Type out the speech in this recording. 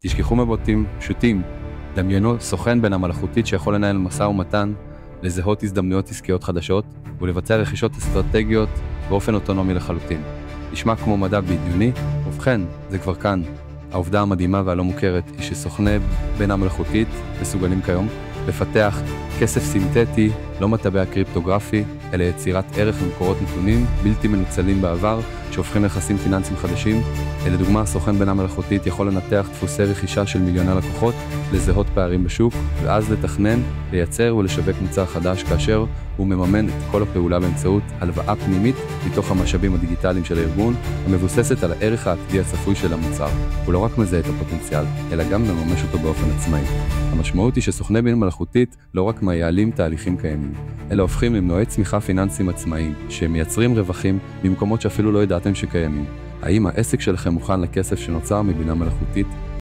תשכחו מבוטים פשוטים. דמיינו סוכן בינה מלאכותית שיכול לנהל משא ומתן, לזהות הזדמנויות עסקיות חדשות ולבצע רכישות אסטרטגיות באופן אוטונומי לחלוטין. נשמע כמו מדע בדיוני, ובכן, זה כבר כאן. העובדה המדהימה והלא מוכרת היא שסוכני בינה מלאכותית מסוגלים כיום לפתח כסף סינתטי, לא מטבע קריפטוגרפי, אלא יצירת ערך ומקורות נתונים בלתי מנוצלים בעבר, שהופכים נכסים פיננסיים חדשים. לדוגמה, סוכן בינה מלאכותית יכול לנתח דפוסי רכישה של מיליוני לקוחות, לזהות פערים בשוק, ואז לתכנן, לייצר ולשווק מוצר חדש, כאשר הוא מממן את כל הפעולה באמצעות הלוואה פנימית מתוך המשאבים הדיגיטליים של הארגון, המבוססת על הערך העתידי הצפוי של המוצר. הוא לא רק מזהה את הפוטנציאל, אלא גם מממש אותו באופן עצמאי. המשמעות היא שסוכני בינה מלאכותית לא רק מייעלים תהליכים קיימים, אלא הופכים למנועי צמיחה פיננסיים עצמאיים, שמייצרים רווחים במקומות שאפילו לא ידעתם שקיימים. האם העסק שלכם מוכן לכסף שנוצר מבינה מלאכותית?